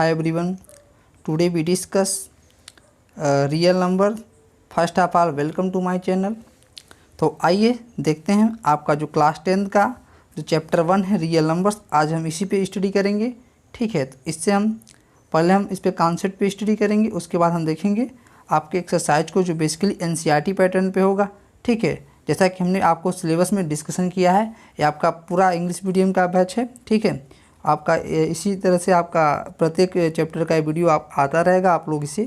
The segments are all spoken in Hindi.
Hi everyone. Today we discuss real number. First of all welcome to my channel. तो आइए देखते हैं आपका जो क्लास 10 का जो चैप्टर 1 है रियल नंबर्स, आज हम इसी पे स्टडी करेंगे। ठीक है, तो इससे हम पहले इस पे कॉन्सेप्ट पे स्टडी करेंगे, उसके बाद हम देखेंगे आपके एक्सरसाइज को जो बेसिकली एनसीईआरटी पैटर्न पे होगा। ठीक है, जैसा कि हमने आपको सिलेबस में डिस्कशन किया है, ये आपका पूरा इंग्लिश मीडियम का बैच है। ठीक है, आपका इसी तरह से आपका प्रत्येक चैप्टर का वीडियो आता रहेगा, आप लोग इसे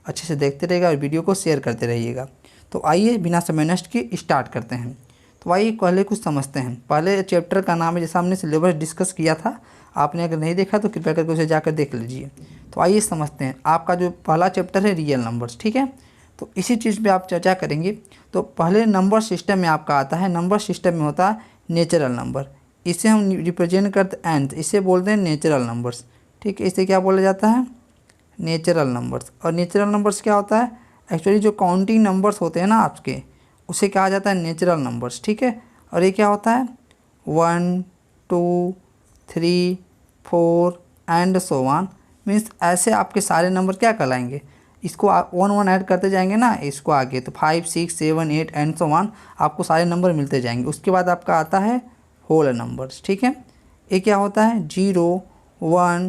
अच्छे से देखते रहेगा और वीडियो को शेयर करते रहिएगा। तो आइए बिना समय नष्ट के स्टार्ट करते हैं। तो आइए पहले कुछ समझते हैं। पहले चैप्टर का नाम है, जैसा हमने सिलेबस डिस्कस किया था, आपने अगर नहीं देखा तो कृपया करके उसे जाकर देख लीजिए। तो आइए समझते हैं। आपका जो पहला चैप्टर है रियल नंबर्स। ठीक है, तो इसी चीज़ पे आप चर्चा करेंगे। तो पहले नंबर सिस्टम में आपका आता है, नंबर सिस्टम में होता है नेचुरल नंबर। इसे हम रिप्रेजेंट करते हैं nth, इसे बोलते हैं नेचुरल नंबर्स। ठीक है, इसे क्या बोला जाता है? Natural numbers. और नेचुरल नंबर्स क्या होता है? एक्चुअली जो काउंटिंग नंबर्स होते हैं ना आपके, उसे कहा जाता है नेचुरल नंबर्स। ठीक है, और ये क्या होता है? 1 2 3 4 एंड सो ऑन। मीन्स ऐसे आपके सारे नंबर क्या कहलाएंगे? इसको आप 1 1 ऐड करते जाएंगे ना इसको आगे, तो 5 6 7 8 एंड सो ऑन, आपको सारे नंबर मिलते जाएंगे। उसके बाद आपका आता है होल नंबर्स। ठीक है, ये क्या होता है? 0 1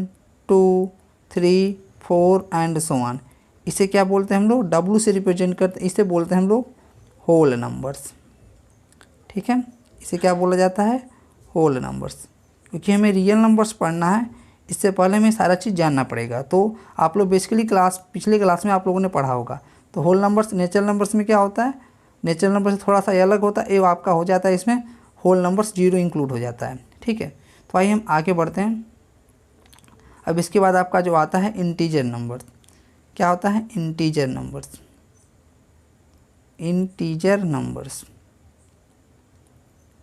2 3 4 एंड सो ऑन। इसे क्या बोलते हैं हम लोग? W से रिप्रेजेंट करते हैं, इसे बोलते हैं हम लोग होल नंबर्स। ठीक है, इसे क्या बोला जाता है? Whole numbers. क्योंकि हमें रियल नंबर्स पढ़ना है, इससे पहले हमें सारा चीज़ जानना पड़ेगा। तो आप लोग बेसिकली पिछले क्लास में आप लोगों ने पढ़ा होगा। तो होल नंबर्स नेचुरल नंबर्स में क्या होता है? नेचुरल नंबर से थोड़ा सा अलग होता है, ये आपका हो जाता है, इसमें होल नंबर्स 0 इंक्लूड हो जाता है। ठीक है, तो आइए हम आगे बढ़ते हैं। अब इसके बाद आपका जो आता है इंटीजर नंबर। क्या होता है? Integer numbers. Integer numbers,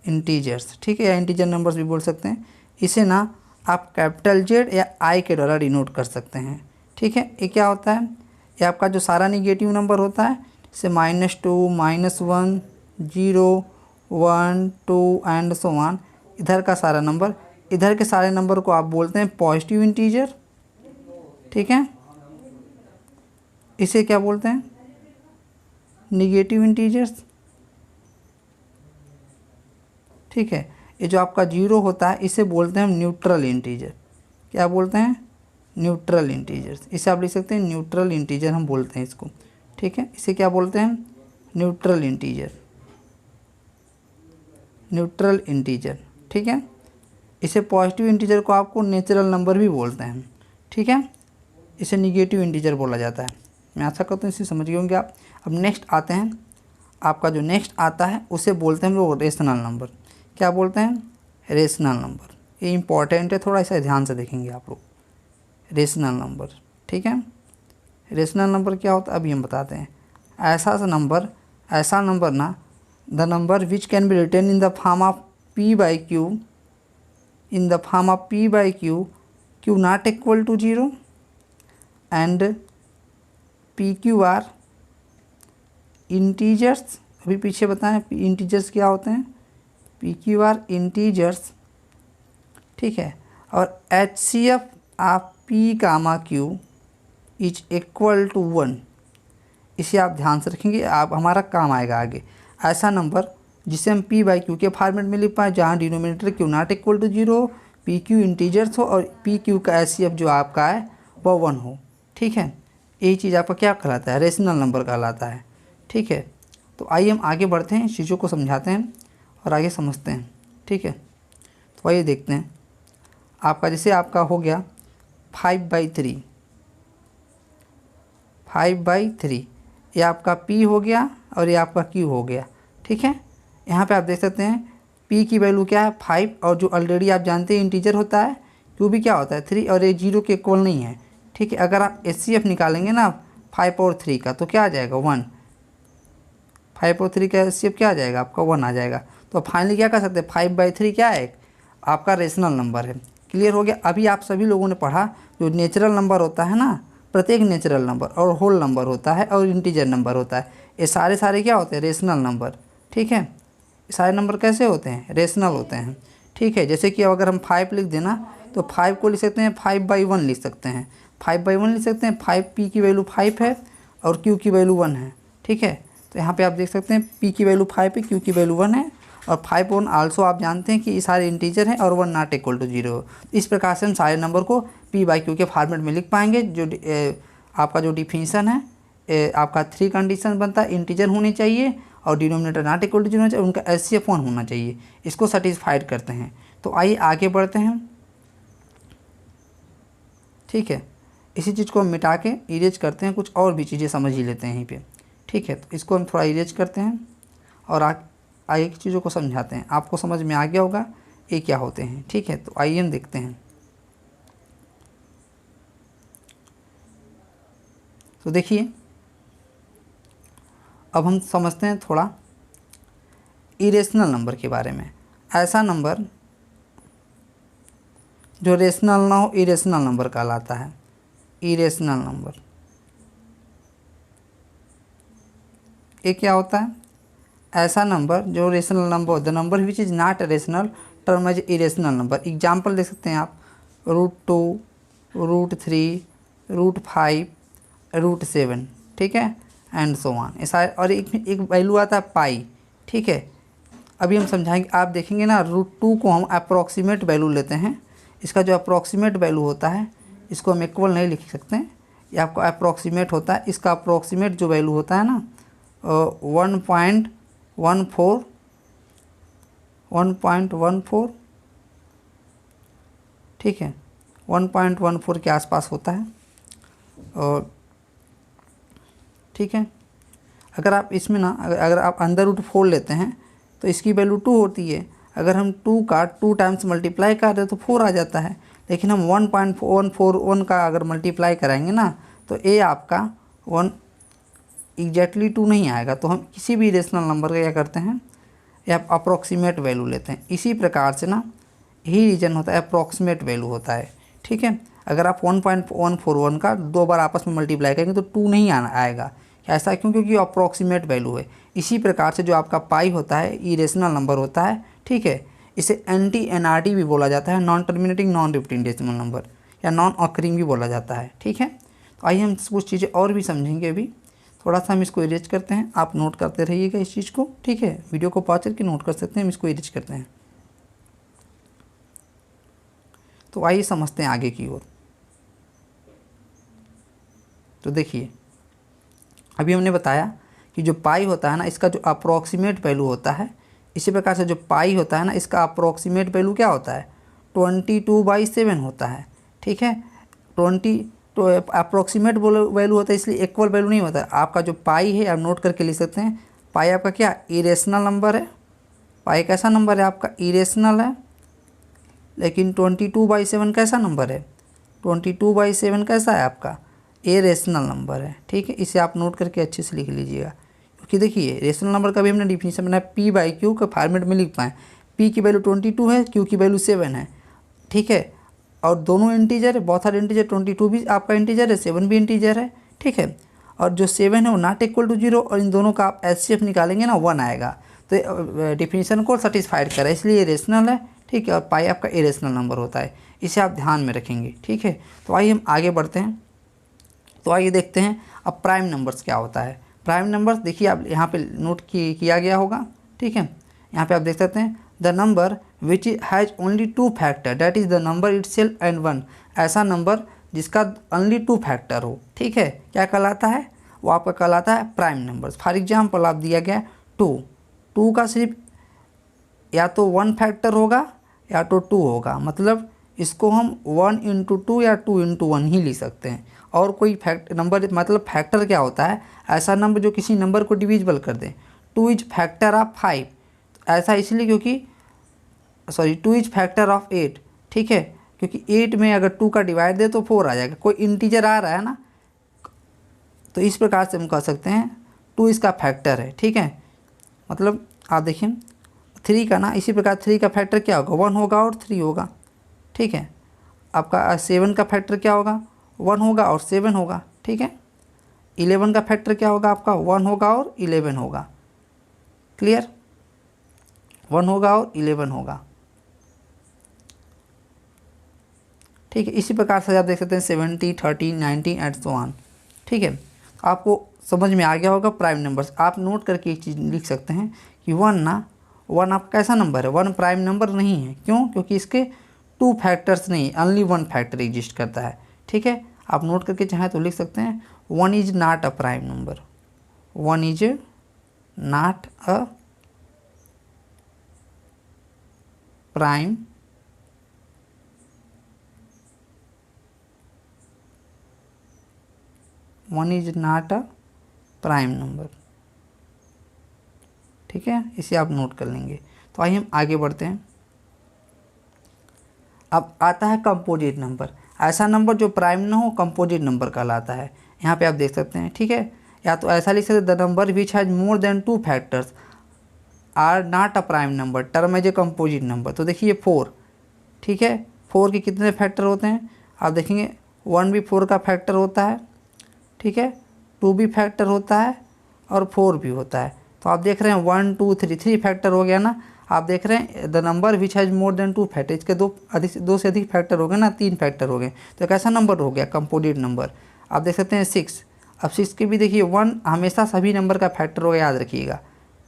integers. ठीक है, या इंटीजर नंबर्स भी बोल सकते हैं। इसे ना आप कैपिटल जेड या आई के द्वारा डिनोट कर सकते हैं। ठीक है, ये क्या होता है? ये आपका जो सारा निगेटिव नंबर होता है, जैसे -2 -1 0 1 2 एंड सो ऑन, इधर का सारा नंबर, इधर के सारे नंबर को आप बोलते हैं पॉजिटिव इंटीजर। ठीक है, इसे क्या बोलते हैं? Negative integers. ठीक है, ये जो आपका 0 होता है, इसे बोलते हैं हम न्यूट्रल इंटीजर। क्या बोलते हैं? Neutral integers. इसे आप लिख सकते हैं न्यूट्रल इंटीजर, हम बोलते हैं इसको। ठीक है, इसे क्या बोलते हैं? Neutral integer. Neutral integer. ठीक है, इसे पॉजिटिव इंटीजर को आपको नेचुरल नंबर भी बोलते हैं। ठीक है, इसे निगेटिव इंटीजर बोला जाता है। मैं आशा करता हूँ इसे समझ गए होंगे आप। अब नेक्स्ट आते हैं, आपका जो नेक्स्ट आता है उसे बोलते हैं हम लोग रेशनल नंबर। क्या बोलते हैं? Rational number. ये इंपॉर्टेंट है, थोड़ा इसे ध्यान से देखेंगे आप लोग। Rational number. ठीक है, रेशनल नंबर क्या होता है अभी हम बताते हैं। ऐसा नंबर ना, the number which can be written in the form of p/q, in the form of p/q, q not equal to 0 and pq are integers। अभी पीछे बताएं इंटीजर्स क्या होते हैं? pq are integers। ठीक है, और HCF of p/q is equal to 1। इसे आप ध्यान से रखेंगे, आप हमारा काम आएगा आगे। ऐसा नंबर जिसे हम p/q के फॉर्मेट में लिख पाए, जहाँ denominator q not equal to 0, pq integers हो और pq का HCF जो आपका है वो 1 हो। ठीक है, यही चीज़ आपका क्या कहलाता है? रेशनल नंबर कहलाता है। ठीक है, तो आइए हम आगे बढ़ते हैं, चीज़ों को समझाते हैं और आगे समझते हैं। ठीक है, तो आइए देखते हैं। आपका जैसे आपका हो गया 5/3, 5/3, ये आपका p हो गया और ये आपका q हो गया। ठीक है, यहाँ पे आप देख सकते हैं p की वैल्यू क्या है? 5, और जो ऑलरेडी आप जानते हैं इंटीजर होता है, q भी क्या होता है? 3, और ये 0 के इक्वल नहीं है। ठीक है, अगर आप HCF निकालेंगे ना 5 और 3 का, तो क्या आ जाएगा? 1। 5 और 3 का HCF क्या आ जाएगा? आपका 1 आ जाएगा। तो फाइनली क्या कर सकते हैं? 5/3 क्या है? आपका रेशनल नंबर है। क्लियर हो गया? अभी आप सभी लोगों ने पढ़ा जो नेचुरल नंबर होता है ना, प्रत्येक नेचुरल नंबर और होल नंबर होता है और इंटीजर नंबर होता है, ये सारे क्या होते हैं? Rational number. ठीक है, सारे नंबर कैसे होते हैं? रेशनल होते हैं। ठीक है, जैसे कि अगर हम 5 लिख देना तो 5 को लिख सकते हैं 5/1 लिख सकते हैं, 5/1 लिख सकते हैं। 5 पी की वैल्यू 5 है और क्यू की वैल्यू 1 है, ठीक है। तो यहाँ पे आप देख सकते हैं पी की वैल्यू 5 है, क्यू की वैल्यू 1 है और 5 1 आल्सो आप जानते हैं कि ये सारे इंटीजर हैं और 1 नॉट इक्वल टू 0। इस प्रकार से हम सारे नंबर को p/q के फॉर्मेट में लिख पाएंगे। जो आपका जो डिफिनीशन है आपका 3 कंडीशन बनता है, इंटीजर होने चाहिए और डिनोमिनेटर नॉट इक्वल टू 0 होना चाहिए, उनका HCF 1 होना चाहिए। इसको सेटिस्फाइड करते हैं। तो आइए आगे बढ़ते हैं, ठीक है। इसी चीज़ को हम मिटा के इरेज करते हैं, कुछ और भी चीज़ें समझ ही लेते हैं यहीं पे, ठीक है। तो इसको हम थोड़ा इरेज करते हैं और आगे की चीज़ों को समझाते हैं। आपको समझ में आ गया होगा ये क्या होते हैं, ठीक है। तो आइए हम देखते हैं। तो देखिए अब हम समझते हैं थोड़ा इरेशनल नंबर के बारे में। ऐसा नंबर जो रेशनल ना हो इरेशनल नंबर कहलाता है। इरेशनल नंबर ये क्या होता है? ऐसा नंबर जो rational number, the number which is not rational term as irrational number. Example देख सकते हैं आप, √2, √3, √5, √7, ठीक है, एंड सो ऑन। ऐसा और एक वैल्यू आता है पाई, ठीक है। अभी हम समझाएंगे, आप देखेंगे ना √2 को हम अप्रॉक्सीमेट वैल्यू लेते हैं। इसका जो अप्रॉक्सीमेट वैल्यू होता है इसको हम इक्वल नहीं लिख सकते हैं, ये आपका अप्रॉक्सीमेट होता है। इसका अप्रॉक्सीमेट जो वैल्यू होता है ना 1.14, ठीक है, 1.14 के आसपास होता है। और ठीक है, अगर आप इसमें ना अगर आप अंडर रूट 4 लेते हैं तो इसकी वैल्यू 2 होती है। अगर हम 2 का 2 टाइम्स मल्टीप्लाई कर रहे हैं तो 4 आ जाता है। लेकिन हम 1.141 का अगर मल्टीप्लाई कराएंगे ना तो ये आपका 1 एग्जैक्टली 2 नहीं आएगा। तो हम किसी भी रेशनल नंबर का क्या करते हैं, या अप्रॉक्सीमेट वैल्यू लेते हैं। इसी प्रकार से ना यही रीजन होता है, अप्रॉक्सीमेट वैल्यू होता है, ठीक है। अगर आप 1.141 का 2 बार आपस में मल्टीप्लाई करेंगे तो 2 नहीं आएगा। ऐसा क्यों? क्योंकि अप्रॉक्सीमेट वैल्यू है। इसी प्रकार से जो आपका पाई होता है इरेशनल नंबर होता है, ठीक है। इसे NT-NRT भी बोला जाता है, non terminating non repeating decimal number, या नॉन ऑकरिंग भी बोला जाता है, ठीक है। तो आइए हम कुछ चीज़ें और भी समझेंगे। अभी थोड़ा सा हम इसको इरेज करते हैं, आप नोट करते रहिएगा इस चीज़ को, ठीक है। वीडियो को पॉज करके नोट कर सकते हैं, हम इसको इरेज करते हैं। तो आइए समझते हैं आगे की ओर। तो देखिए अभी हमने बताया कि जो पाई होता है ना इसका जो अप्रॉक्सीमेट वैल्यू होता है, इसी प्रकार से जो पाई होता है ना इसका अप्रॉक्सीमेट वैल्यू क्या होता है, 22/7 होता है, ठीक है। 20 तो अप्रॉक्सीमेट वैल्यू होता है, इसलिए इक्वल वैल्यू नहीं होता है। आपका जो पाई है आप नोट करके लिख सकते हैं। पाई आपका क्या इरेशनल नंबर है। पाई कैसा नंबर है आपका, इरेशनल है। लेकिन 22/7 कैसा नंबर है, 22/7 कैसा है आपका, ए रेशनल नंबर है, ठीक है। इसे आप नोट करके अच्छे से लिख लीजिएगा, क्योंकि देखिए रेशनल नंबर का भी हमने डिफिनीशन बनाया p/q के फॉर्मेट में लिख पाएँ। p की वैल्यू 22 है, q की वैल्यू 7 है, ठीक है। और दोनों इंटीजर है, बहुत सारे इंटीजर, 22 भी आपका इंटीजर है, 7 भी इंटीजर है, ठीक है। और जो 7 है वो नॉट इक्वल टू 0, और इन दोनों का आप HCF निकालेंगे ना 1 आएगा। तो डिफिनीशन को सेटिस्फाइड करें, इसलिए ये रेशनल है, ठीक है। और पाई आपका इरेशनल नंबर होता है, इसे आप ध्यान में रखेंगे, ठीक है। तो आइए हम आगे बढ़ते हैं। तो आइए देखते हैं अब प्राइम नंबर्स क्या होता है। प्राइम नंबर्स देखिए आप यहाँ पे नोट किया गया होगा, ठीक है। यहाँ पे आप देख सकते हैं the number which has only 2 factor that is the number itself and 1। ऐसा नंबर जिसका ओनली 2 फैक्टर हो, ठीक है, क्या कहलाता है, वो आपका कहलाता है प्राइम नंबर्स। फॉर एग्जाम्पल आप दिया गया 2 का सिर्फ या तो 1 फैक्टर होगा या तो 2 होगा, मतलब इसको हम 1 × 2 या 2 × 1 ही लिख सकते हैं। और कोई नंबर, मतलब फैक्टर क्या होता है, ऐसा नंबर जो किसी नंबर को डिविजिबल कर दे। 2 इज फैक्टर ऑफ 5, ऐसा इसलिए क्योंकि 2 इज फैक्टर ऑफ 8, ठीक है, क्योंकि 8 में अगर 2 का डिवाइड दे तो 4 आ जाएगा। कोई इंटीजर आ रहा है ना, तो इस प्रकार से हम कह सकते हैं 2 इसका फैक्टर है, ठीक है। मतलब आप देखिए 3 का ना, इसी प्रकार 3 का फैक्टर क्या होगा, 1 होगा और 3 होगा, ठीक है। आपका 7 का फैक्टर क्या होगा, 1 होगा और 7 होगा, ठीक है। 11 का फैक्टर क्या होगा आपका, 1 होगा और 11 होगा, क्लियर, 1 होगा और 11 होगा। ठीक है। इसी प्रकार से आप देख सकते हैं 70, 30, 90 एंड सो ऑन। ठीक है, आपको समझ में आ गया होगा प्राइम नंबर्स। आप नोट करके एक चीज़ लिख सकते हैं कि 1 ना, 1 आपका कैसा नंबर है, 1 प्राइम नंबर नहीं है। क्यों? क्योंकि इसके 2 फैक्टर्स नहीं, ओनली 1 फैक्टर एग्जिस्ट करता है। ठीक है, आप नोट करके चाहें तो लिख सकते हैं 1 is not a prime number, 1 is not a prime one is not a prime number. ठीक है, इसे आप नोट कर लेंगे। तो आइए हम आगे बढ़ते हैं। अब आता है कंपोजिट नंबर, ऐसा नंबर जो प्राइम ना हो, कंपोजिट नंबर कहलाता है। यहाँ पे आप देख सकते हैं। ठीक है, या तो ऐसा लिख सकते the number which has more than 2 factors are not a prime number, term as a composite number. तो देखिए 4, ठीक है, 4 के कितने फैक्टर होते हैं आप देखेंगे, 1 भी 4 का फैक्टर होता है। ठीक है, 2 भी फैक्टर होता है और 4 भी होता है। तो आप देख रहे हैं 1 2 3, 3 फैक्टर हो गया ना। आप देख रहे हैं the number which has more than 2 factor, इसके दो से अधिक फैक्टर हो गए ना, 3 फैक्टर हो गए। तो कैसा नंबर हो गया? Composite number. आप देख सकते हैं 6। अब 6 के भी देखिए 1 हमेशा सभी नंबर का फैक्टर होगा, याद रखिएगा।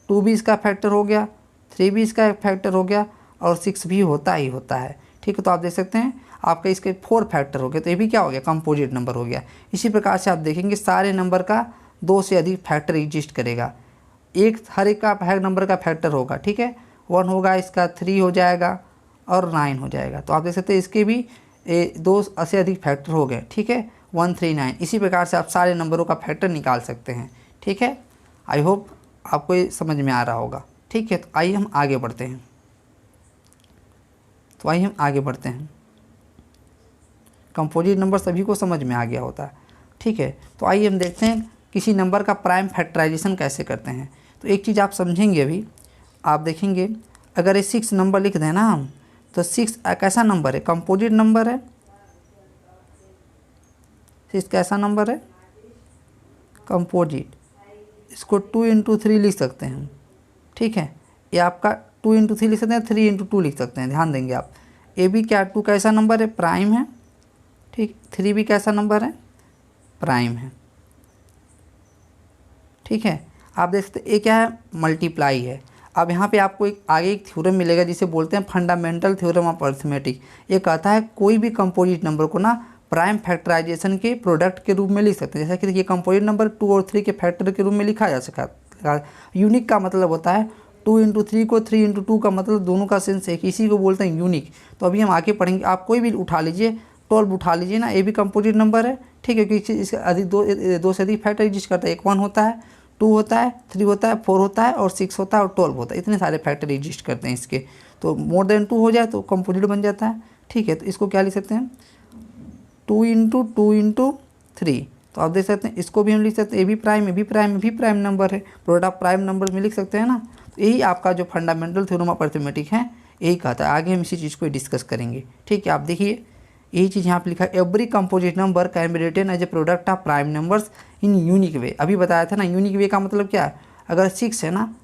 2 भी इसका फैक्टर हो गया, 3 भी इसका फैक्टर हो गया और 6 भी होता ही होता है। ठीक है, तो आप देख सकते हैं आपके इसके 4 फैक्टर हो गए, तो ये भी क्या हो गया? कंपोजिट नंबर हो गया। इसी प्रकार से आप देखेंगे सारे नंबर का 2 से अधिक फैक्टर एग्जिस्ट करेगा। हर एक का नंबर का फैक्टर होगा। ठीक है, 1 होगा, इसका 3 हो जाएगा और 9 हो जाएगा। तो आप देख सकते हैं इसके भी 2 से अधिक फैक्टर हो गए। ठीक है, 1 3 9। इसी प्रकार से आप सारे नंबरों का फैक्टर निकाल सकते हैं। ठीक है, आई होप आपको ये समझ में आ रहा होगा। ठीक है, तो आइए हम आगे बढ़ते हैं। कंपोजिट नंबर सभी को समझ में आ गया होता है। ठीक है, तो आइए हम देखते हैं किसी नंबर का प्राइम फैक्टराइजेशन कैसे करते हैं। तो एक चीज़ आप समझेंगे, अभी आप देखेंगे अगर ये 6 नंबर लिख दें ना हम, तो 6 कैसा नंबर है? कंपोजिट नंबर है। 6 कैसा नंबर है? कंपोजिट। इसको 2 × 3 लिख सकते हैं हम। ठीक है, ये आपका 2 × 3 लिख सकते हैं, 3 × 2 लिख सकते हैं। ध्यान देंगे आप। ये भी क्या 2 कैसा नंबर है? प्राइम है। ठीक, 3 भी कैसा नंबर है? प्राइम है। ठीक है, आप देख सकते ये क्या है? मल्टीप्लाई है। अब यहाँ पे आपको आगे एक थ्योरम मिलेगा जिसे बोलते हैं फंडामेंटल थ्योरम ऑफ अरिथमेटिक। ये कहता है कोई भी कंपोजिट नंबर को ना प्राइम फैक्टराइजेशन के प्रोडक्ट के रूप में लिख सकते हैं। जैसा कि देखिए कंपोजिट नंबर 2 और 3 के फैक्टर के रूप में लिखा जा सकता है। यूनिक का मतलब होता है 2 × 3 को 3 × 2 का मतलब दोनों का सेंस एक, इसी को बोलते हैं यूनिक। तो अभी हम आगे पढ़ेंगे। आप कोई भी उठा लीजिए, 12 उठा लीजिए ना, ये भी कंपोजिट नंबर है। ठीक है, क्योंकि इसका अधिक दो से अधिक फैक्टर एग्जिस्ट करता है। एक 1 होता है, 2 होता है, 3 होता है, 4 होता है और 6 होता है और 12 होता है। इतने सारे फैक्टर एग्जिस्ट करते हैं इसके। तो मोर देन 2 हो जाए तो कंपोजिट बन जाता है। ठीक है, तो इसको क्या लिख सकते हैं? 2 × 2 × 3। तो आप देख सकते हैं इसको भी हम लिख सकते हैं, ये भी प्राइम, ये भी प्राइम, ये भी प्राइम नंबर है। प्रोडक्ट ऑफ प्राइम नंबर में लिख सकते हैं ना। तो यही आपका जो फंडामेंटल थ्योरम ऑफ अरिथमेटिक है यही कहता है। आगे हम इसी चीज़ को डिस्कस करेंगे। ठीक है, आप देखिए यही चीज़ यहाँ पे लिखा है, every composite number can be written as a product of prime numbers in unique way. अभी बताया था ना, यूनिक वे का मतलब क्या है? अगर 6 है ना,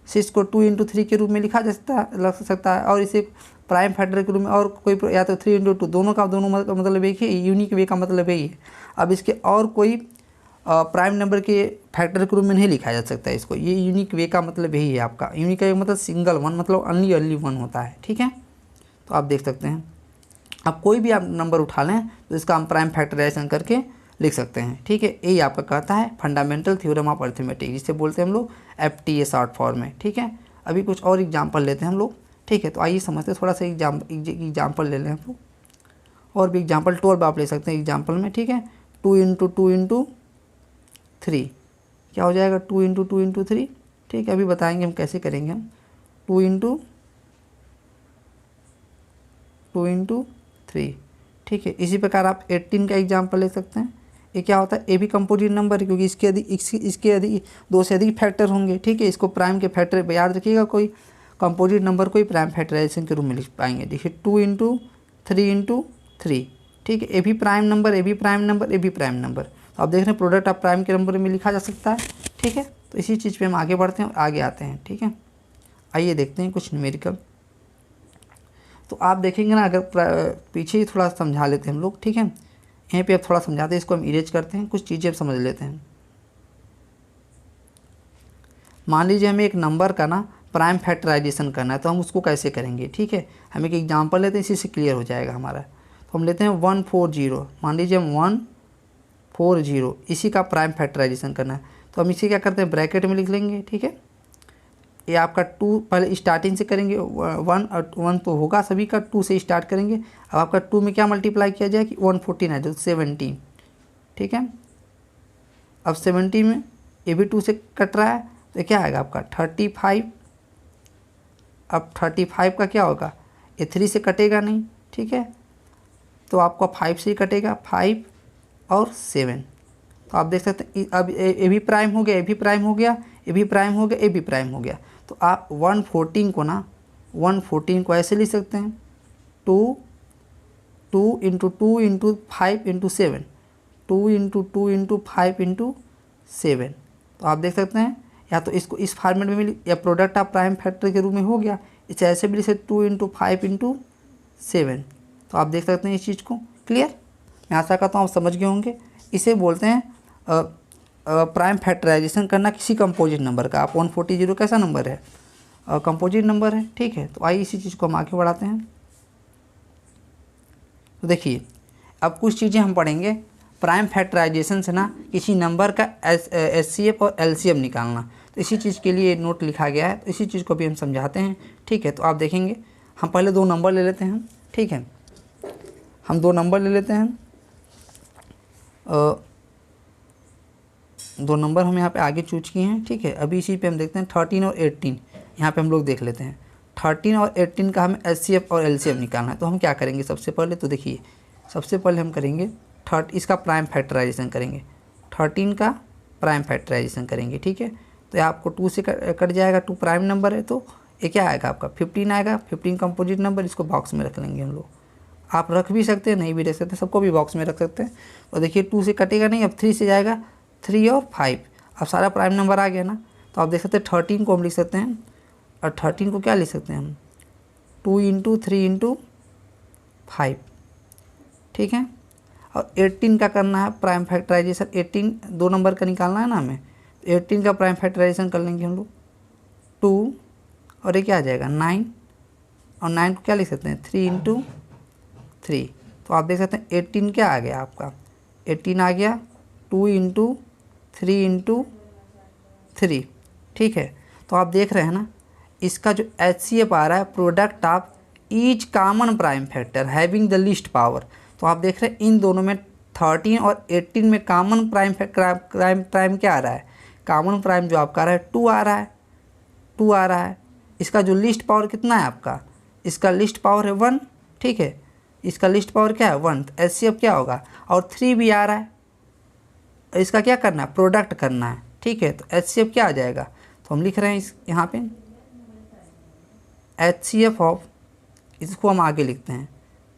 6 को 2 × 3 के रूप में लिखा जा सकता है और इसे प्राइम फैक्टर के रूप में, और कोई या तो 3 × 2, दोनों का मतलब एक ही। यूनिक वे का मतलब यही है। अब इसके और कोई प्राइम नंबर के फैक्टर के रूप में नहीं लिखा जा सकता है इसको। ये यूनिक वे का मतलब यही है आपका। यूनिक का मतलब सिंगल वन, मतलब ओनली 1 होता है। ठीक है, तो आप देख सकते हैं। अब कोई भी आप नंबर उठा लें तो इसका हम प्राइम फैक्टराइजेशन करके लिख सकते हैं। ठीक है, यही आपका कहता है फंडामेंटल थ्योरम ऑफ अरिथमेटिक, जिसे बोलते हैं हम लोग FTA शॉर्ट फॉर्म में। ठीक है, अभी कुछ और एग्जांपल लेते हैं हम लोग। ठीक है, तो आइए समझते हैं, थोड़ा सा एग्जांपल ले लें हम लोग। और भी एग्जांपल 12 आप ले सकते हैं एग्जांपल में। ठीक है, 2 × 2 × 3 क्या हो जाएगा? 2 × 2 × 3। ठीक है, अभी बताएंगे हम कैसे करेंगे। हम 2 × 2 × 3। ठीक है, इसी प्रकार आप 18 का एग्जांपल ले सकते हैं। ये क्या होता है? ये भी कंपोजिट नंबर है, क्योंकि इसके अधिक 2 से अधिक फैक्टर होंगे। ठीक है, इसको प्राइम के फैक्टर याद रखिएगा। कोई कंपोजिट नंबर को ही प्राइम फैक्टराइजेशन के रूप में लिख पाएंगे। देखिए 2 × 3 × 3। ठीक है, ये भी प्राइम नंबर, ये भी प्राइम नंबर, ये भी प्राइम नंबर। तो आप देख रहे हैं प्रोडक्ट ऑफ प्राइम के नंबर में लिखा जा सकता है। ठीक है, तो इसी चीज़ पे हम आगे बढ़ते हैं और आगे आते हैं। ठीक है, आइए देखते हैं कुछ न्यूमेरिकल। तो आप देखेंगे ना, अगर पीछे ही थोड़ा समझा लेते हैं हम लोग, ठीक है, यहीं पे अब थोड़ा समझाते हैं, इसको हम इरेज करते हैं, कुछ चीज़ें समझ लेते हैं। मान लीजिए हमें एक नंबर का ना प्राइम फैक्टराइजेशन करना है, तो हम उसको कैसे करेंगे, ठीक है। हम एक एग्जांपल लेते हैं, इसी से क्लियर हो जाएगा हमारा। तो हम लेते हैं 140, मान लीजिए हम 140 इसी का प्राइम फैक्टराइजेशन करना है, तो हम इसे क्या करते हैं, ब्रैकेट में लिख लेंगे, ठीक है। ये आपका 2 पहले स्टार्टिंग से करेंगे, 1 और 1 तो होगा सभी का, 2 से स्टार्ट करेंगे। अब आपका 2 में क्या मल्टीप्लाई किया जाए कि 114 है, तो 17, ठीक है। अब 17 में ये भी 2 से कट रहा है, तो क्या आएगा आपका 35। अब 35 का क्या होगा, ये 3 से कटेगा नहीं, ठीक है, तो आपका 5 से ही कटेगा, 5 और 7। तो आप देख सकते हैं अब ये भी प्राइम हो गया, ये भी प्राइम हो गया, ये भी प्राइम हो गया, ये भी प्राइम हो गया। तो आप 114 को ना, 114 को ऐसे लिख सकते हैं, 2 into 2 into 5 into 7, 2 into 2 into 5 into 7। तो आप देख सकते हैं, या तो इसको इस फॉर्मेट में भी, या प्रोडक्ट ऑफ प्राइम फैक्टर के रूप में हो गया, इसे ऐसे भी लिख सकते 2 इंटू 5 इंटू 7। तो आप देख सकते हैं इस चीज़ को, क्लियर। मैं आशा करता हूँ आप समझ गए होंगे। इसे बोलते हैं प्राइम फैक्टराइजेशन करना किसी कंपोजिट नंबर का। आप 140 कैसा नंबर है, कंपोजिट नंबर है, ठीक है। तो आइए इसी चीज़ को हम आगे बढ़ाते हैं। तो देखिए अब कुछ चीज़ें हम पढ़ेंगे प्राइम फैक्टराइजेशन से ना, किसी नंबर का HCF और LCM निकालना। तो इसी चीज़ के लिए नोट लिखा गया है, तो इसी चीज़ को भी हम समझाते हैं, ठीक है। तो आप देखेंगे, हम पहले 2 नंबर ले लेते हैं, ठीक है। हम 2 नंबर ले लेते हैं, 2 नंबर हम यहाँ पे आगे चूज किए हैं, ठीक है। अभी इसी पे हम देखते हैं 13 और 18, यहाँ पे हम लोग देख लेते हैं 13 और 18 का हमें HCF और LCM निकालना है। तो हम क्या करेंगे, सबसे पहले तो देखिए, सबसे पहले हम करेंगे इसका प्राइम फैक्टराइजेशन करेंगे, 13 का प्राइम फैक्टराइजेशन करेंगे, ठीक है। तो ये आपको 2 से कट जाएगा, 2 प्राइम नंबर है, तो ये क्या आएगा आपका 15 आएगा, 15 कंपोजिट नंबर, इसको बॉक्स में रख लेंगे हम लोग। आप रख भी सकते हैं, नहीं भी रख सकते, सबको भी बॉक्स में रख सकते हैं। और देखिए 2 से कटेगा नहीं, अब 3 से जाएगा, 3 और 5, अब सारा प्राइम नंबर आ गया ना। तो आप देख सकते हैं 13 को हम लिख सकते हैं, और 13 को क्या लिख सकते हैं हम, 2 इंटू 3 इंटू 5, ठीक है। और 18 का करना है प्राइम फैक्टराइजेशन, 18 2 नंबर का निकालना है ना हमें, 18 का प्राइम फैक्टराइजेशन कर लेंगे हम लोग, 2 और ये क्या आ जाएगा 9, और 9 को क्या लिख सकते हैं 3 इंटू 3। तो आप देख सकते हैं 18 क्या आ गया आपका, 18 आ गया 2 इंटू 3 इंटू 3, ठीक है। तो आप देख रहे हैं ना, इसका जो HCF आ रहा है, product of each common prime factor having the least power. तो आप देख रहे हैं इन दोनों में 13 और 18 में कॉमन प्राइम क्या आ रहा है, कॉमन प्राइम जो आपका आ रहा है 2 आ रहा है, 2 आ रहा है। इसका जो लिस्ट पावर कितना है आपका, इसका लिस्ट पावर है 1, ठीक है। इसका लिस्ट पावर क्या है 1, तो HCF क्या होगा, और 3 भी आ रहा है, इसका क्या करना है, प्रोडक्ट करना है, ठीक है। तो HCF क्या आ जाएगा, तो हम लिख रहे हैं इस यहाँ पे HCF ऑफ, इसको हम आगे लिखते हैं,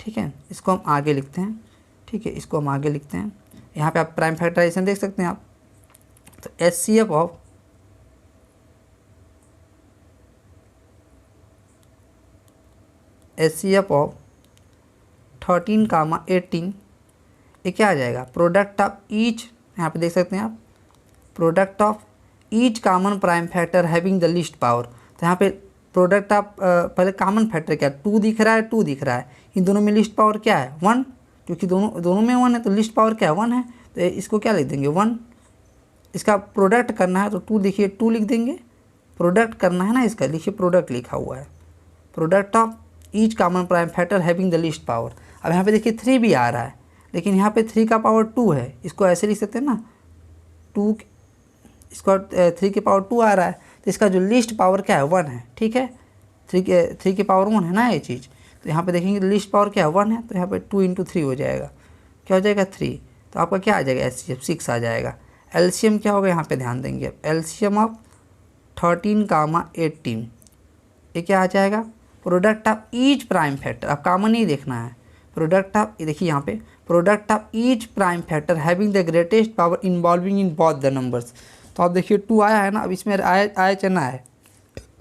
ठीक है, इसको हम आगे लिखते हैं, ठीक है, इसको हम आगे लिखते हैं। यहाँ पे आप प्राइम फैक्टराइजेशन देख सकते हैं आप। तो HCF ऑफ HCF ऑफ 13, 18, ये क्या आ जाएगा, प्रोडक्ट ऑफ ईच, यहाँ पे देख सकते हैं आप, product of each common prime factor having the least power. तो यहाँ पे प्रोडक्ट ऑफ पहले कॉमन फैक्टर क्या, 2 दिख रहा है, 2 दिख रहा है, इन दोनों में लिस्ट पावर क्या है 1, क्योंकि दोनों में 1 है, तो लिस्ट पावर क्या है 1 है, तो इसको क्या लिख देंगे 1। इसका प्रोडक्ट करना है तो 2 लिखिए, 2 लिख देंगे, प्रोडक्ट करना है ना इसका, लिखिए प्रोडक्ट लिखा हुआ है, product of each common prime factor having the least power. अब यहाँ पे देखिए 3 भी आ रहा है, लेकिन यहाँ पे 3 का पावर 2 है, इसको ऐसे लिख सकते हैं ना, 2, इसको 3 के पावर 2 आ रहा है, तो इसका जो लिस्ट पावर क्या है 1 है, ठीक है। 3 के पावर 1 है ना ये चीज़, तो यहाँ पे देखेंगे लिस्ट पावर क्या है 1 है, तो यहाँ पे 2 इंटू 3 हो जाएगा, क्या हो जाएगा 3। तो आपका क्या आ जाएगा HCF 6 आ जाएगा। LCM क्या होगा, यहाँ पे ध्यान देंगे, LCM ऑफ 13, 18, ये क्या आ जाएगा, product of each prime factor, अब कॉमन ही देखना है, प्रोडक्ट ऑफ, ये देखिए यहाँ पे product of each prime factor having the greatest power involving in both the numbers. तो आप देखिए 2 आया है ना, अब इसमें आया चना है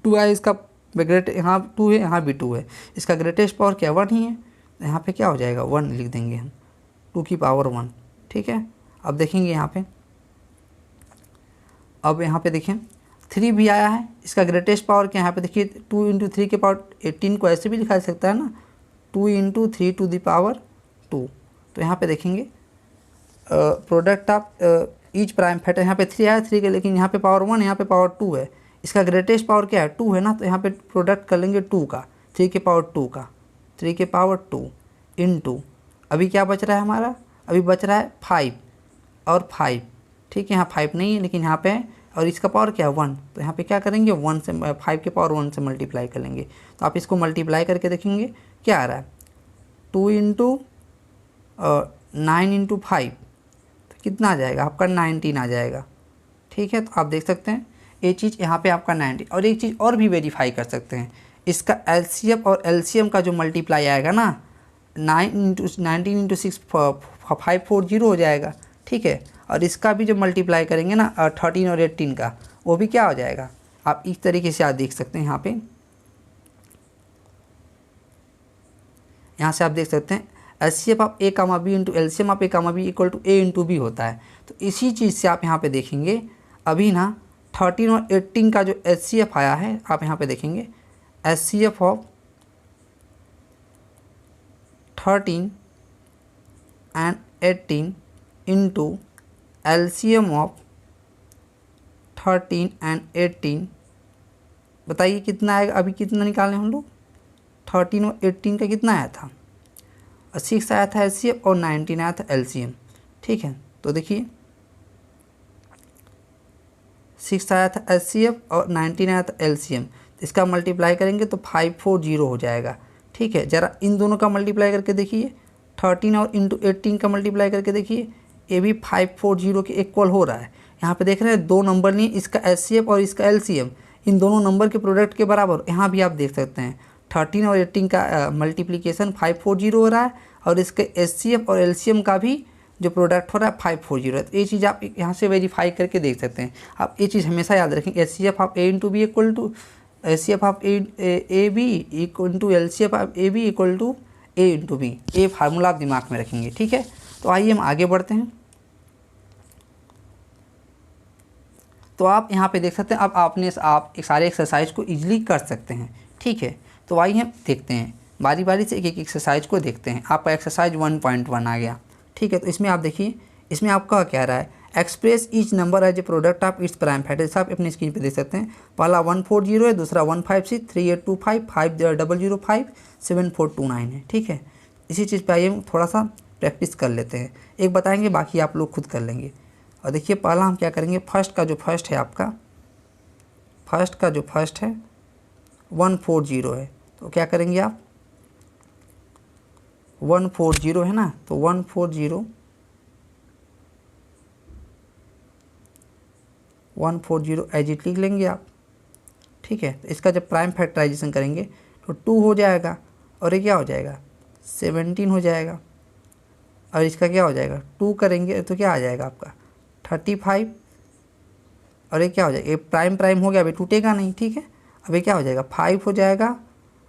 2 आया, इसका ग्रेट यहाँ 2 है, यहाँ भी 2 है, इसका ग्रेटेस्ट पावर क्या 1 ही है, यहाँ पे क्या हो जाएगा 1 लिख देंगे हम, 2 की पावर 1। ठीक है, अब देखेंगे यहाँ पे, अब यहाँ पे देखें 3 भी आया है, इसका ग्रेटेस्ट पावर क्या है, यहाँ पे देखिए 2 × 3 के पावर 18 को ऐसे भी लिखा जा सकता है ना, 2 × 3 टू द पावर 2। तो यहाँ पे देखेंगे product of each prime factor, यहाँ पे 3 आया 3 के, लेकिन यहाँ पे पावर 1 यहाँ पे पावर 2 है, इसका ग्रेटेस्ट पावर क्या है 2 है ना, तो यहाँ पे प्रोडक्ट कर लेंगे 2 का, 3 के पावर 2 का, 3 के पावर 2 × अभी क्या बच रहा है हमारा, अभी बच रहा है 5 और 5। ठीक है, यहाँ 5 नहीं है लेकिन यहाँ पे है, और इसका पावर क्या है 1, तो यहाँ पे क्या करेंगे 1 से 5 के पावर 1 से मल्टीप्लाई कर लेंगे। तो आप इसको मल्टीप्लाई करके देखेंगे क्या आ रहा है, 2 × 9 × 5, तो कितना आ जाएगा आपका 19 आ जाएगा। ठीक है, तो आप देख सकते हैं ये चीज़ यहाँ पे आपका 19। और एक चीज़ और भी वेरीफाई कर सकते हैं, इसका एलसीएम और एलसीएम का जो मल्टीप्लाई आएगा ना, 19 × 6 540 हो जाएगा। ठीक है, और इसका भी जो मल्टीप्लाई करेंगे ना 13 और 18 का, वो भी क्या हो जाएगा, आप इस तरीके से आप देख सकते हैं। यहाँ से आप देख सकते हैं HCF of a comma b into LCM of a comma b equal to a into b होता है। तो इसी चीज़ से आप यहाँ पे देखेंगे अभी ना 13 और 18 का जो एचसीएफ आया है, आप यहाँ पे देखेंगे HCF of 13 and 18 into LCM of 13 and 18, बताइए कितना आएगा। अभी कितना निकालें हम लोग, 13 और 18 का कितना आया था, 6 आया था एलसीएम और 19 आया था एलसीएम। ठीक है, तो देखिए 6 आया था एलसीएम और 19 आया था एलसीएम, इसका मल्टीप्लाई करेंगे तो 540 हो जाएगा। ठीक है, ज़रा इन दोनों का मल्टीप्लाई करके देखिए, 13 और इंटू 18 का मल्टीप्लाई करके देखिए, ये भी 540 के इक्वल हो रहा है। यहाँ पे देख रहे हैं दो नंबर नहीं, इसका एचसीएफ और इसका एलसीएम, इन दोनों नंबर के प्रोडक्ट के बराबर। यहाँ भी आप देख सकते हैं 13 और 18 का मल्टीप्लिकेशन 540 हो रहा है, और इसके एचसीएफ और एलसीएम का भी जो प्रोडक्ट हो रहा है 540 है। तो ये चीज़ आप यहाँ से वेरीफाई करके देख सकते हैं। आप ये चीज़ हमेशा याद रखें, HCF of a into b equal to HCF of a b equal to LCF of a b equal to a into b. ये फार्मूला आप दिमाग में रखेंगे। ठीक है, तो आइए हम आगे बढ़ते हैं। तो आप यहाँ पे देख सकते हैं, अब आप सारे एक्सरसाइज को इजीली कर सकते हैं। ठीक है, तो आइए हम देखते हैं बारी बारी से एक एक एक्सरसाइज को देखते हैं। आपका एक्सरसाइज 1.1 आ गया। ठीक है, तो इसमें आप देखिए, इसमें आपका क्या रहा है, express each number as a product of its prime factor. आप अपनी स्क्रीन पे देख सकते हैं, पहला 140 है, दूसरा 156, 3825, 5005, 7429 है। ठीक है, इसी चीज़ पे आइए हम थोड़ा सा प्रैक्टिस कर लेते हैं। एक बताएंगे, बाकी आप लोग खुद कर लेंगे। और देखिए पहला हम क्या करेंगे, फर्स्ट का जो फर्स्ट है आपका, फर्स्ट का जो फर्स्ट है 140 है, तो क्या करेंगे आप, 140 है ना, तो 140 एज इट लिख लेंगे आप। ठीक है, तो इसका जब प्राइम फैक्टराइजेशन करेंगे तो 2 हो जाएगा, और ये क्या हो जाएगा 17 हो जाएगा, और इसका क्या हो जाएगा 2 करेंगे तो क्या आ जाएगा आपका 35, और ये क्या हो जाएगा, ये प्राइम हो गया, अभी टूटेगा नहीं। ठीक है, अभी क्या हो जाएगा 5 हो जाएगा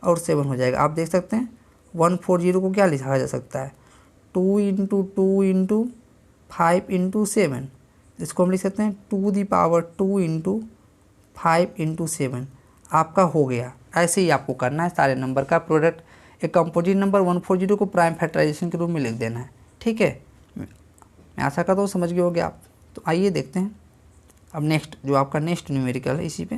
और 7 हो जाएगा। आप देख सकते हैं 140 को क्या लिखा जा सकता है, 2 × 2 × 5 × 7, इसको हम लिख सकते हैं 2 दी पावर 2 × 5 × 7। आपका हो गया। ऐसे ही आपको करना है, सारे नंबर का प्रोडक्ट, एक कंपोजिट नंबर 140 को प्राइम फैक्टराइजेशन के रूप में लिख देना है। ठीक है, मैं आशा करता हूँ समझ गए होगे आप। तो आइए देखते हैं अब नेक्स्ट, जो आपका नेक्स्ट न्यूमेरिकल है, इसी पे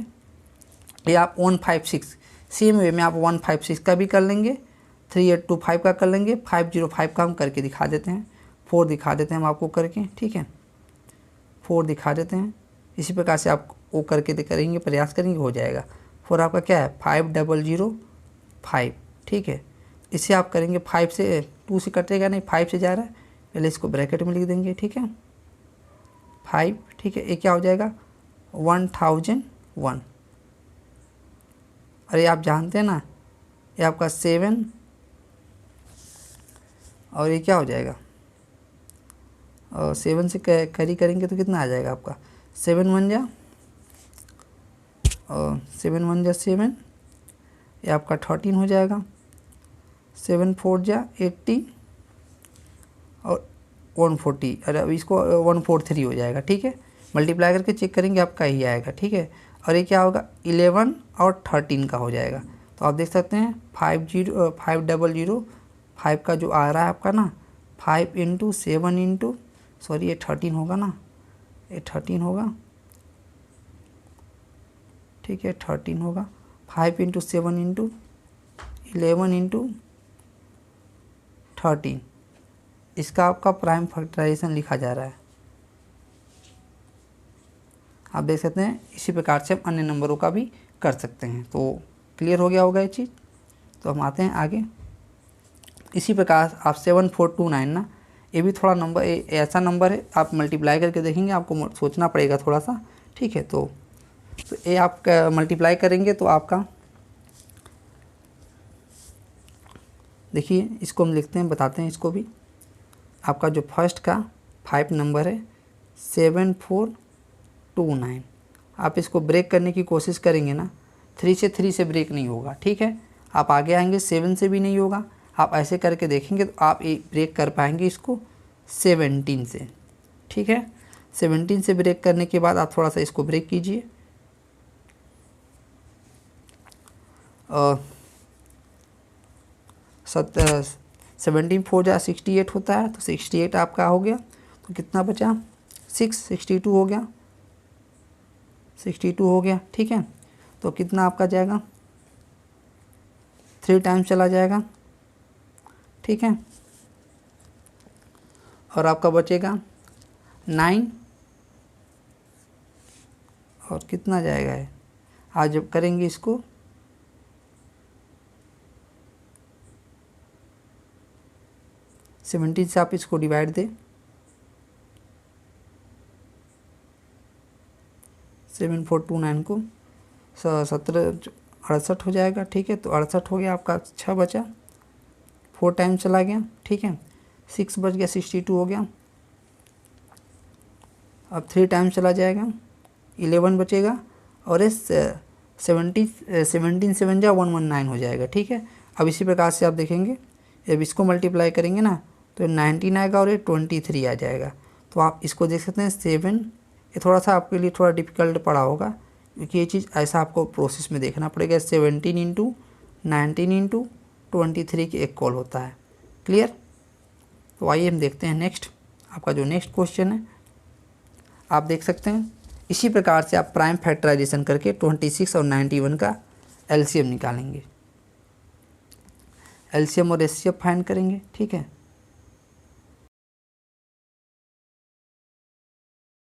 ये आप 156 सेम वे में आप 156 का भी कर लेंगे, 3825 का कर लेंगे, 505 का हम करके दिखा देते हैं, 4 दिखा देते हैं हम आपको करके। ठीक है, 4 दिखा देते हैं। इसी प्रकार से आप वो करके करेंगे, प्रयास करेंगे, हो जाएगा। 4 आपका क्या है 5005। ठीक है, इसे आप करेंगे 5 से, 2 से कटेगा नहीं, 5 से जा रहा है, पहले इसको ब्रैकेट में लिख देंगे। ठीक है, 5। ठीक है, ये क्या हो जाएगा 1001। अरे आप जानते हैं ना, ये आपका 7, और ये क्या हो जाएगा, और 7 से कैरी करेंगे तो कितना आ जाएगा आपका 7 1 जा, और 7 1 जा 7, ये आपका 13 हो जाएगा, 7 4 जा 80 और 140, अरे अब इसको 143 हो जाएगा, ठीक है। मल्टीप्लाई करके चेक करेंगे आपका ही आएगा, ठीक है। और ये क्या होगा 11 और 13 का हो जाएगा। तो आप देख सकते हैं 5 का जो आ रहा है आपका ना 5 इंटू 7 इंटू सॉरी ये 13 होगा ना, ये 13 होगा, ठीक है 13 होगा। 5 इंटू 7 इंटू 11 इंटू 13, इसका आपका प्राइम फैक्टराइजेशन लिखा जा रहा है। आप देख सकते हैं इसी प्रकार से हम अन्य नंबरों का भी कर सकते हैं। तो क्लियर हो गया होगा ये चीज़। तो हम आते हैं आगे। इसी प्रकार आप 7429 ना, ये भी थोड़ा नंबर ऐसा नंबर है, आप मल्टीप्लाई करके देखेंगे, आपको सोचना पड़ेगा थोड़ा सा, ठीक है। तो ये आप मल्टीप्लाई करेंगे तो आपका देखिए, इसको हम लिखते हैं, बताते हैं इसको भी। आपका जो फर्स्ट का 5 नंबर है 7429, आप इसको ब्रेक करने की कोशिश करेंगे ना, 3 से ब्रेक नहीं होगा, ठीक है। आप आगे आएंगे 7 से भी नहीं होगा, आप ऐसे करके देखेंगे तो आप ये ब्रेक कर पाएंगे इसको 17 से, ठीक है। 17 से ब्रेक करने के बाद आप थोड़ा सा इसको ब्रेक कीजिए। 17 4 जा 68 होता है, तो 68 आपका हो गया। तो कितना बचा 62 हो गया, 62 हो गया, ठीक है। तो कितना आपका जाएगा 3 टाइम्स चला जाएगा, ठीक है। और आपका बचेगा 9 और कितना जाएगा है, आज जब करेंगे इसको 17 से आप इसको डिवाइड दें, 7429 को 68 हो जाएगा, ठीक है। तो 68 हो गया आपका, 6 बचा, 4 टाइम चला गया, ठीक है। 6 बच गया, 62 हो गया। अब 3 टाइम चला जाएगा, 11 बचेगा, और इस 17 7 जा 119 हो जाएगा, ठीक है। अब इसी प्रकार से आप देखेंगे, जब इसको मल्टीप्लाई करेंगे ना तो 19 आएगा और ये 23 आ जाएगा। तो आप इसको देख सकते हैं 7, ये थोड़ा सा आपके लिए थोड़ा डिफिकल्ट पड़ा होगा, क्योंकि ये चीज़ ऐसा आपको प्रोसेस में देखना पड़ेगा। 17 इंटू 19 इंटू 23 के एक कॉल होता है, क्लियर। तो आइए हम देखते हैं नेक्स्ट, आपका जो नेक्स्ट क्वेश्चन है, आप देख सकते हैं इसी प्रकार से आप प्राइम फैक्टराइजेशन करके 26 और 91 का एलसीएम निकालेंगे, एलसीएम और एचसीएफ फाइंड करेंगे, ठीक है।